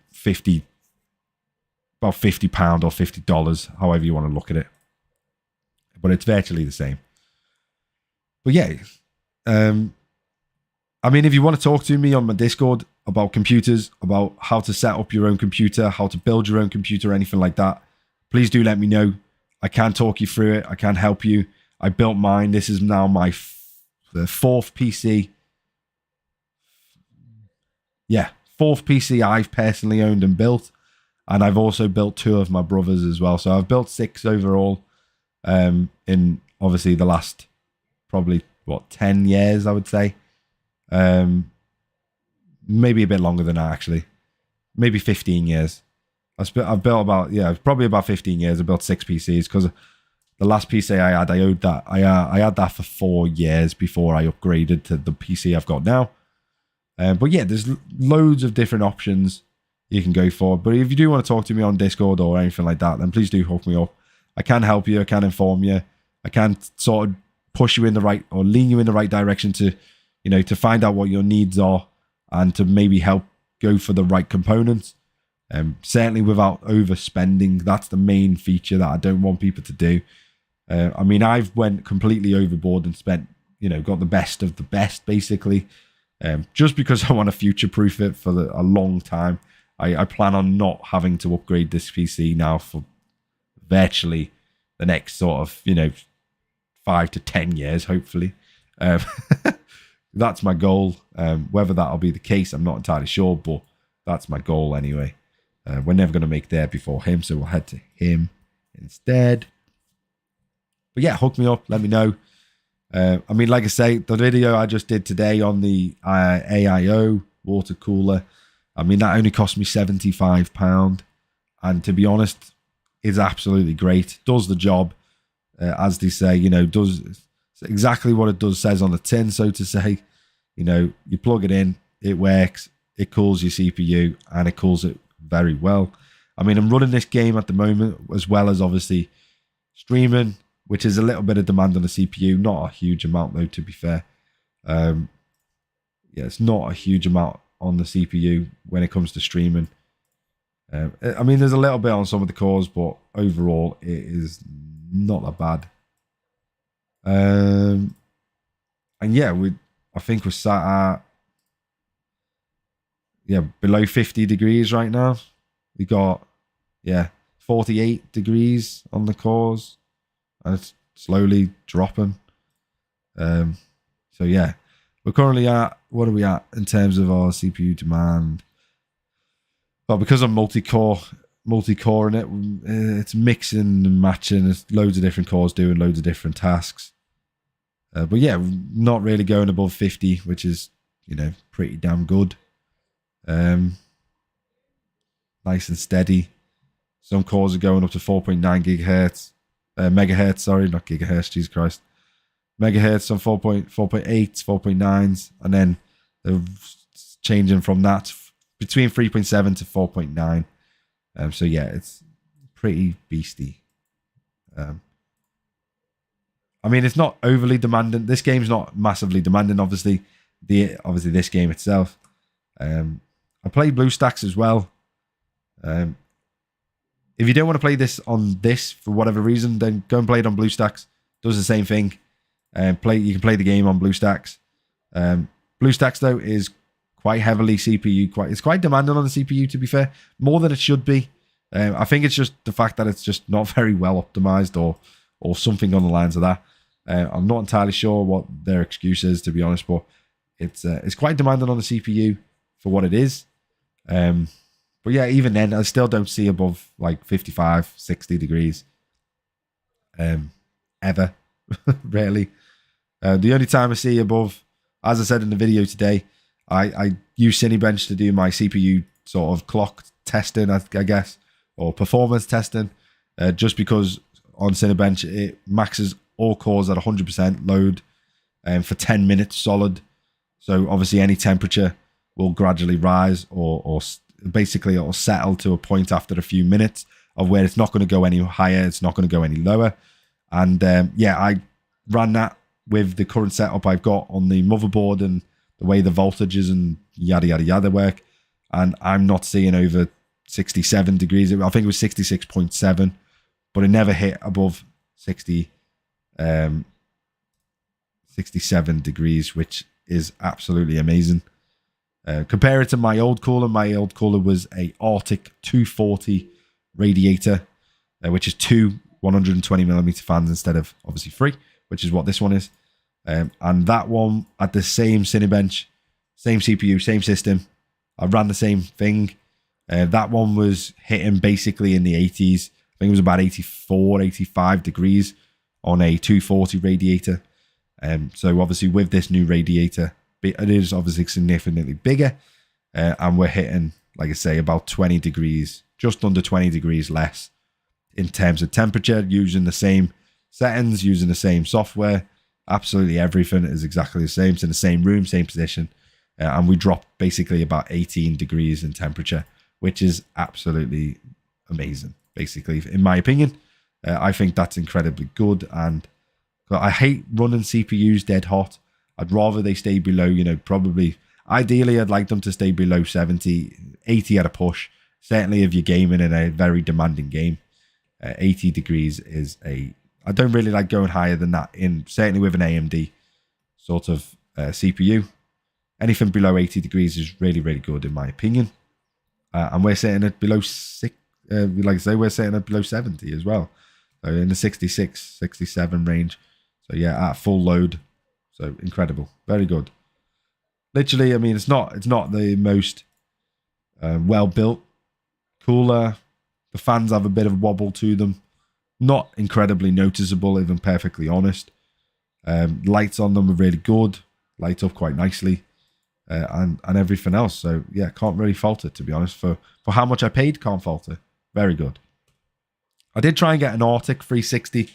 about £50 or $50, however you want to look at it. But it's virtually the same. But yeah, I mean, if you want to talk to me on my Discord about computers, about how to set up your own computer, how to build your own computer, anything like that, please do let me know. I can talk you through it. I can help you. I built mine. This is now my fourth PC. Yeah, fourth PC I've personally owned and built. And I've also built 2 of my brothers as well. So I've built 6 overall in obviously the last probably, 10 years, I would say. Maybe a bit longer than that, actually. Maybe 15 years. I've built about, probably about 15 years. I built 6 PCs because the last PC I had, I owed that. I had that for 4 years before I upgraded to the PC I've got now. But yeah, there's loads of different options you can go for. But if you do want to talk to me on Discord or anything like that, then please do hook me up. I can help you. I can inform you. I can sort of push you in the right, or lean you in the right direction to, you know, to find out what your needs are and to maybe help go for the right components. Certainly without overspending. That's the main feature that I don't want people to do. I mean, I've went completely overboard and spent, you know, got the best of the best, basically. Just because I want to future-proof it for a long time. I plan on not having to upgrade this PC now for virtually the next sort of, you know, 5 to 10 years, hopefully. That's my goal. Whether that'll be the case, I'm not entirely sure, but that's my goal anyway. We're never going to make there before him, so we'll head to him instead. But yeah, hook me up, let me know. I mean, like I say, the video I just did today on the AIO water cooler, I mean, that only cost me £75. And to be honest, is absolutely great. Does the job, as they say, you know, does exactly what it says on the tin, so to say. You know, you plug it in, it works, it cools your CPU, and it cools it very well. I mean, I'm running this game at the moment, as well as obviously streaming, which is a little bit of demand on the CPU. Not a huge amount, though, to be fair. Yeah, it's not a huge amount on the CPU when it comes to streaming. I mean, there's a little bit on some of the cores, but overall, it is not that bad. And yeah, I think we're sat at below 50 degrees right now. We got 48 degrees on the cores, and it's slowly dropping. So yeah, we're currently at, what are we at in terms of our CPU demand? Well, because I'm multi-core in it, it's mixing and matching. There's loads of different cores doing loads of different tasks. But yeah, not really going above 50, which is, you know, pretty damn good. Nice and steady. Some cores are going up to 4.9 gigahertz. Megahertz, sorry, not gigahertz, Jesus Christ. Megahertz, some 4.8s, 4.9s, and then they're changing from that between 3.7 to 4.9. So yeah, it's pretty beastie. I mean, it's not overly demanding. This game's not massively demanding, obviously. Obviously this game itself. I play BlueStacks as well. If you don't want to play this on this for whatever reason, then go and play it on BlueStacks. Does the same thing. You can play the game on BlueStacks. BlueStacks though is quite heavily CPU. It's quite demanding on the CPU, to be fair, more than it should be. I think it's just the fact that it's just not very well optimized, or something on the lines of that. I'm not entirely sure what their excuse is, to be honest, but it's quite demanding on the CPU for what it is. But yeah, even then, I still don't see above like 55, 60 degrees. Ever, really. The only time I see above, as I said in the video today, I use Cinebench to do my CPU sort of clock testing, I guess, or performance testing, just because on Cinebench, it maxes all cores at 100% load for 10 minutes solid. So obviously any temperature will gradually rise or basically it'll settle to a point after a few minutes of where it's not going to go any higher, it's not going to go any lower. And yeah, I ran that with the current setup I've got on the motherboard and the way the voltages and yada yada yada work, and I'm not seeing over 67 degrees. I think it was 66.7, but it never hit above 67 degrees, which is absolutely amazing. Compare it to my old cooler. My old cooler was a Arctic 240 radiator, which is two 120mm fans instead of obviously 3, which is what this one is. And that one at the same Cinebench, same CPU, same system. I ran the same thing. That one was hitting basically in the 80s. I think it was about 84, 85 degrees on a 240 radiator. So obviously with this new radiator, it is obviously significantly bigger. And we're hitting, like I say, about 20 degrees, just under 20 degrees less in terms of temperature, using the same settings, using the same software. Absolutely everything is exactly the same. It's in the same room, same position. And we dropped basically about 18 degrees in temperature, which is absolutely amazing, basically, in my opinion. I think that's incredibly good. And I hate running CPUs dead hot. I'd rather they stay below, probably, ideally, I'd like them to stay below 70, 80 at a push. Certainly if you're gaming in a very demanding game. 80 degrees is I don't really like going higher than that, certainly with an AMD sort of CPU. Anything below 80 degrees is really, really good in my opinion. And we're sitting at below 6, like I say, we're sitting at below 70 as well. So in the 66, 67 range. So yeah, at full load. So incredible. Very good. Literally, I mean, it's not the most well-built cooler. The fans have a bit of wobble to them. Not incredibly noticeable, if I'm perfectly honest. Lights on them are really good. Light up quite nicely. And everything else. So, yeah, can't really fault it, to be honest. For how much I paid, can't fault it. Very good. I did try and get an Arctic 360.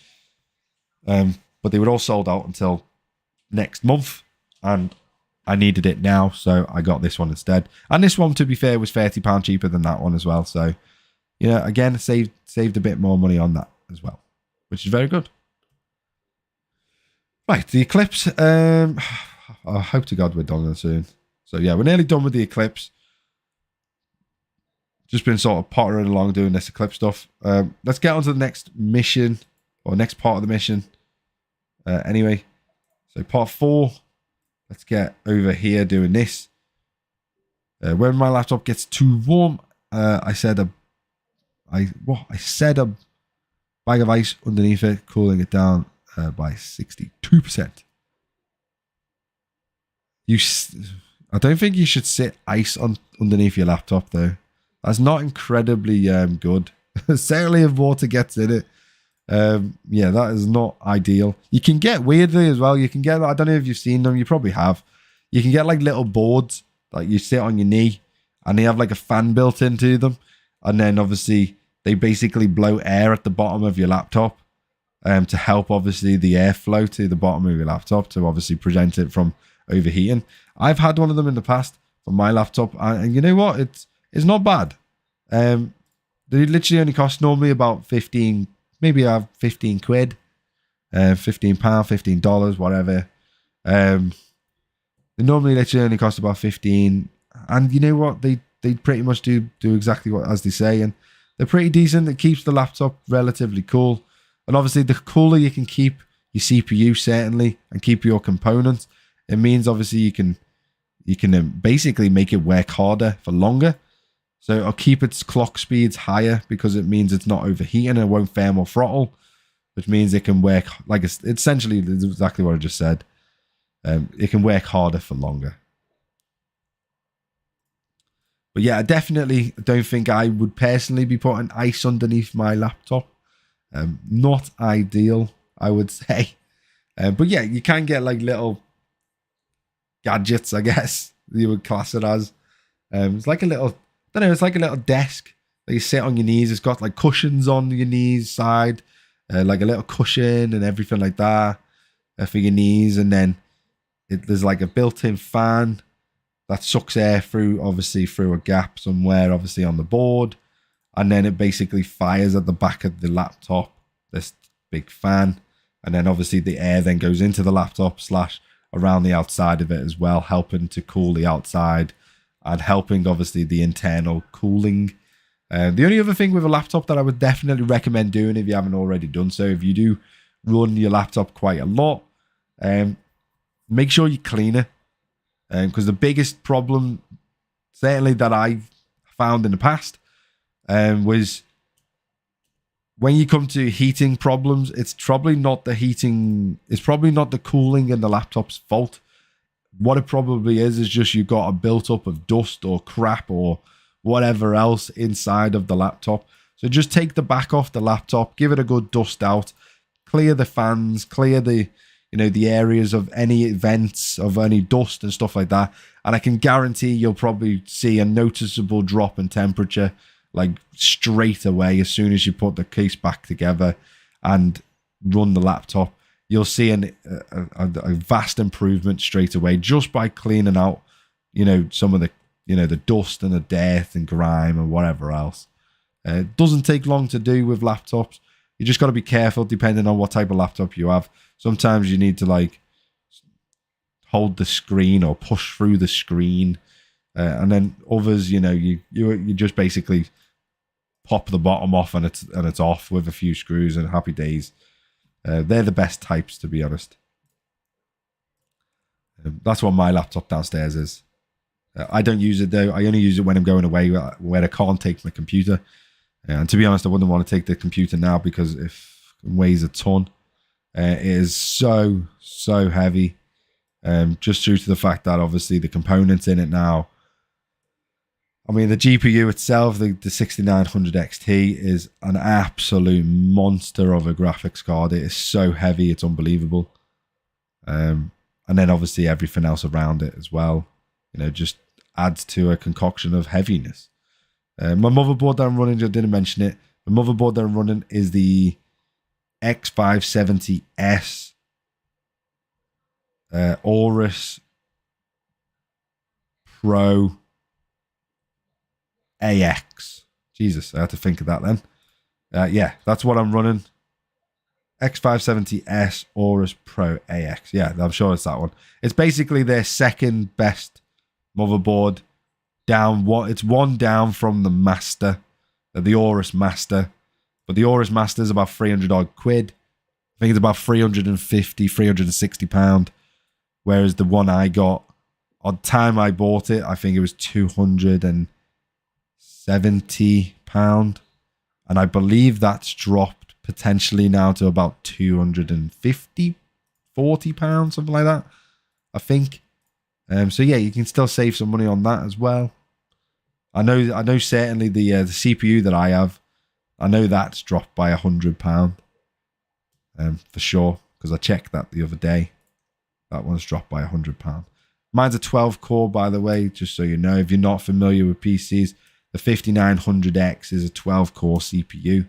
But they were all sold out until next month. And I needed it now, so I got this one instead. And this one, to be fair, was £30 cheaper than that one as well. So, again, saved a bit more money on that as well, which is very good. Right, the Eclipse. I hope to God we're done soon. So yeah, we're nearly done with the Eclipse. Just been sort of pottering along doing this Eclipse stuff. Let's get on to the next mission, or next part of the mission. Anyway, so part 4. Let's get over here doing this. When my laptop gets too warm, I set a bag of ice underneath it, cooling it down by 62%. I don't think you should sit ice underneath your laptop though. That's not incredibly good. Certainly if water gets in it. Yeah, that is not ideal. You can get weirdly as well. You can get, I don't know if you've seen them. You probably have. You can get like little boards that you sit on your knee, and they have like a fan built into them. And then obviously they basically blow air at the bottom of your laptop to help obviously the airflow to the bottom of your laptop to obviously prevent it from overheating. I've had one of them in the past for my laptop, and you know what? It's not bad. They literally only cost normally about 15, maybe I have 15 quid, £15, $15, whatever. They normally literally only cost about 15, and you know what? They pretty much do exactly what as they say, and they're pretty decent. It keeps the laptop relatively cool, and obviously the cooler you can keep your CPU certainly, and keep your components, it means obviously you can basically make it work harder for longer. So it'll keep its clock speeds higher because it means it's not overheating and it won't thermal throttle, which means it can work like it's essentially exactly what I just said. It can work harder for longer. But yeah, I definitely don't think I would personally be putting ice underneath my laptop. Not ideal, I would say. But yeah, you can get like little gadgets, I guess you would class it as. It's like a little, I don't know, it's like a little desk that you sit on your knees. It's got like cushions on your knees side. like a little cushion and everything like that for your knees. And then there's like a built-in fan that sucks air through, obviously through a gap somewhere, obviously on the board. And then it basically fires at the back of the laptop, this big fan. And then obviously the air then goes into the laptop / around the outside of it as well, helping to cool the outside and helping obviously the internal cooling. The only other thing with a laptop that I would definitely recommend doing if you haven't already done so, if you do run your laptop quite a lot, make sure you clean it. Because the biggest problem, certainly that I've found in the past, was when you come to heating problems, it's probably not the heating, it's probably not the cooling in the laptop's fault. What it probably is just you've got a built up of dust or crap or whatever else inside of the laptop. So just take the back off the laptop, give it a good dust out, clear the fans, clear the the areas of any vents, of any dust and stuff like that. And I can guarantee you'll probably see a noticeable drop in temperature, like straight away, as soon as you put the case back together and run the laptop. You'll see a vast improvement straight away just by cleaning out, some of the, the dust and the dirt and grime and whatever else. It doesn't take long to do with laptops. You just got to be careful depending on what type of laptop you have. Sometimes you need to like hold the screen or push through the screen, and then others, you just basically pop the bottom off and it's off with a few screws and happy days. They're the best types, to be honest. That's what my laptop downstairs is. I don't use it though. I only use it when I'm going away where I can't take my computer. And to be honest, I wouldn't want to take the computer now because it weighs a ton. It is so heavy, just due to the fact that obviously the components in it now. I mean, the GPU itself, the 6900 XT, is an absolute monster of a graphics card. It is so heavy, it's unbelievable. And then obviously everything else around it as well, just adds to a concoction of heaviness. My motherboard that I'm running, I didn't mention it. The motherboard that I'm running is the X570S Aorus Pro AX. Jesus, I had to think of that then. Yeah, that's what I'm running. X570S Aorus Pro AX. Yeah, I'm sure it's that one. It's basically their second best motherboard. It's one down from the Master, the Aorus Master. But the Aorus Master is about 300 odd quid. I think it's about 350, 360 pound. Whereas the one I got, on time I bought it, I think it was 270 pound. And I believe that's dropped potentially now to about 250, 40 pounds, something like that, I think. So yeah, you can still save some money on that as well. I know certainly the CPU that I have, I know that's dropped by £100, for sure, because I checked that the other day. That one's dropped by £100. Mine's a 12 core, by the way, just so you know. If you're not familiar with PCs, the 5900X is a 12 core CPU.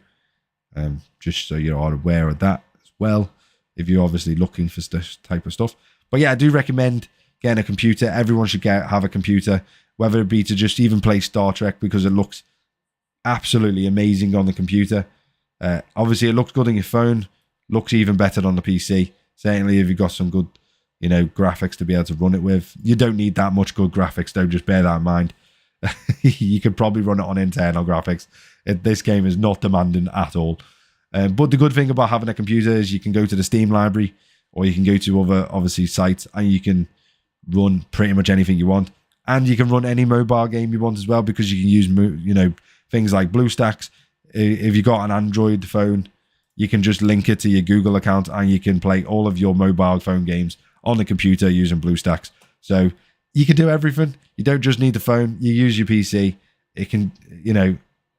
Just so you're all aware of that as well, if you're obviously looking for this type of stuff. But yeah, I do recommend getting a computer. Everyone should have a computer, whether it be to just even play Star Trek, because it looks absolutely amazing on the computer. Obviously, it looks good on your phone, looks even better on the PC. Certainly, if you've got some good, graphics to be able to run it with. You don't need that much good graphics, though. Just bear that in mind. You could probably run it on internal graphics. This game is not demanding at all. But the good thing about having a computer is you can go to the Steam library, or you can go to other, obviously, sites, and you can run pretty much anything you want. And you can run any mobile game you want as well, because you can use, things like BlueStacks. If you got an Android phone, you can just link it to your Google account, and you can play all of your mobile phone games on the computer using BlueStacks. So you can do everything. You don't just need the phone. You use your PC. It can,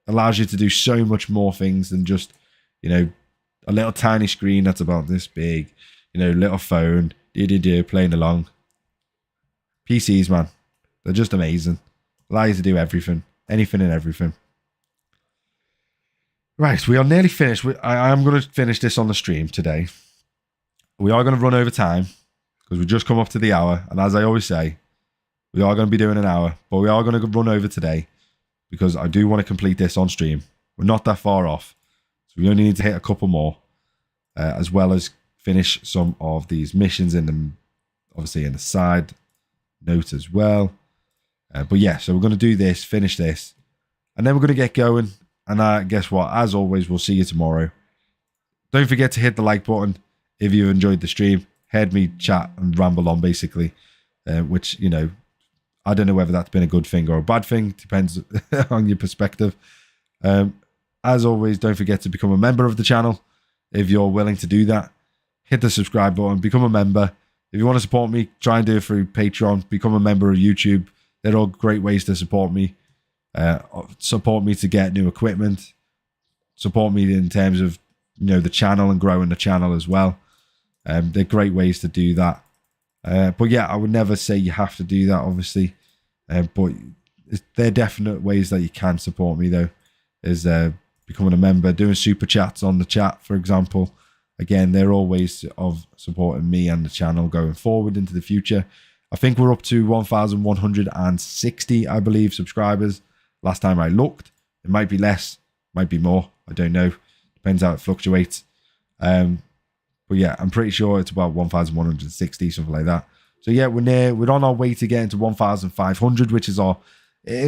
allows you to do so much more things than just, a little tiny screen that's about this big, little phone, playing along. PCs, man, they're just amazing. Allow you to do everything, anything and everything. Right, we are nearly finished. I am going to finish this on the stream today. We are going to run over time because we just come up to the hour. And as I always say, we are going to be doing an hour, but we are going to run over today because I do want to complete this on stream. We're not that far off. So we only need to hit a couple more, as well as finish some of these missions obviously in the side note as well. But yeah, so we're going to do this, finish this, and then we're going to get going. And guess what? As always, we'll see you tomorrow. Don't forget to hit the like button if you enjoyed the stream. Heard me chat and ramble on, basically, which, you know, I don't know whether that's been a good thing or a bad thing. Depends on your perspective. As always, don't forget to become a member of the channel if you're willing to do that. Hit the subscribe button, become a member. If you want to support me, try and do it through Patreon. Become a member of YouTube. They're all great ways to support me. Support me to get new equipment. Support me in terms of, you know, the channel and growing the channel as well. They're great ways to do that. But yeah, I would never say you have to do that, obviously. But they're definite ways that you can support me, though, is becoming a member, doing super chats on the chat, for example. Again, they're all ways of supporting me and the channel going forward into the future. I think we're up to 1,160, I believe, subscribers. Last time I looked, it might be less, might be more. I don't know. Depends how it fluctuates. But yeah, I'm pretty sure it's about 1,160, something like that. So yeah, we're on our way to getting to 1,500, which is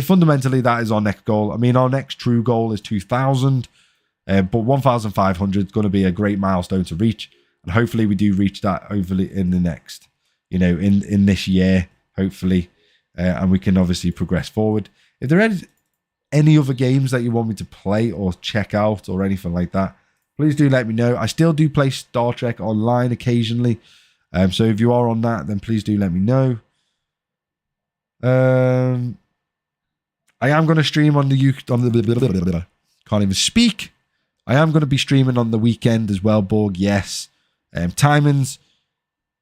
fundamentally that is our next goal. I mean, our next true goal is 2,000, but 1,500 is going to be a great milestone to reach, and hopefully we do reach that hopefully in the next, you know, in this year, hopefully, and we can obviously progress forward. If there are any other games that you want me to play or check out or anything like that, please do let me know. I still do play Star Trek Online occasionally. So if you are on that, then please do let me know. I am going to stream on the can't even speak. I am going to be streaming on the weekend as well, Borg. Yes. Timings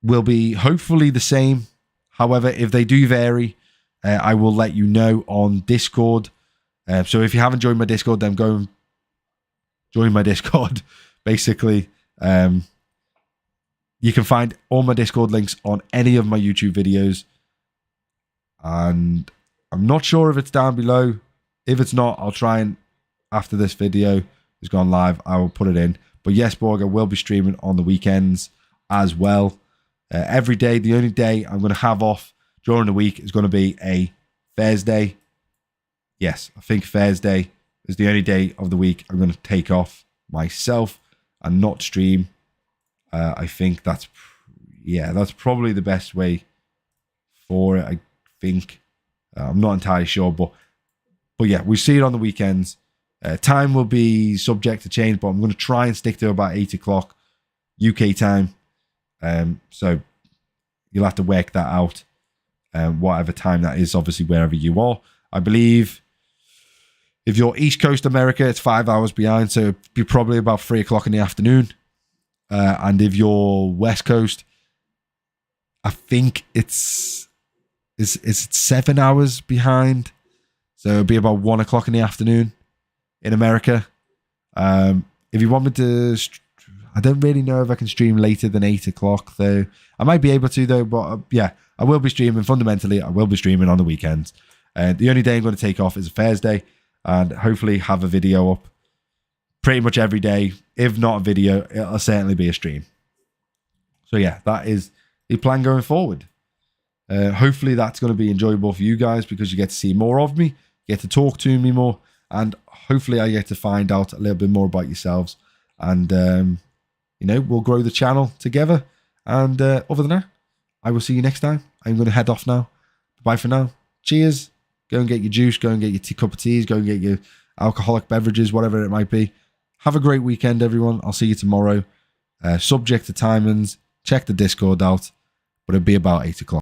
will be hopefully the same. However, if they do vary, I will let you know on Discord. So if you haven't joined my Discord, then go and join my Discord. Basically, you can find all my Discord links on any of my YouTube videos. And I'm not sure if it's down below. If it's not, I'll try and, after this video has gone live, I will put it in. But yes, Borg, I will be streaming on the weekends as well. Every day. The only day I'm going to have off during the week is going to be a Thursday. Yes, I think Thursday is the only day of the week I'm going to take off myself and not stream. I think that's probably the best way for it, I think. I'm not entirely sure, but yeah, we see it on the weekends. Time will be subject to change, but I'm going to try and stick to about 8 o'clock UK time. So you'll have to work that out, whatever time that is, obviously, wherever you are. I believe if you're East Coast America, it's 5 hours behind, so it'd be probably about 3 o'clock in the afternoon. And if you're West Coast, I think it's 7 hours behind. So it'll be about 1 o'clock in the afternoon in America. If you want me to, I don't really know if I can stream later than 8 o'clock, though. I might be able to, though, but yeah, I will be streaming. Fundamentally, I will be streaming on the weekends. The only day I'm going to take off is a Thursday, and hopefully have a video up pretty much every day. If not a video, it'll certainly be a stream. So yeah, that is the plan going forward. Hopefully that's going to be enjoyable for you guys because you get to see more of me, get to talk to me more, and hopefully I get to find out a little bit more about yourselves. And, you know, we'll grow the channel together. And other than that, I will see you next time. I'm going to head off now. Bye for now. Cheers. Go and get your juice. Go and get your cup of teas. Go and get your alcoholic beverages, whatever it might be. Have a great weekend, everyone. I'll see you tomorrow. Subject to timings. Check the Discord out. But it'll be about 8 o'clock.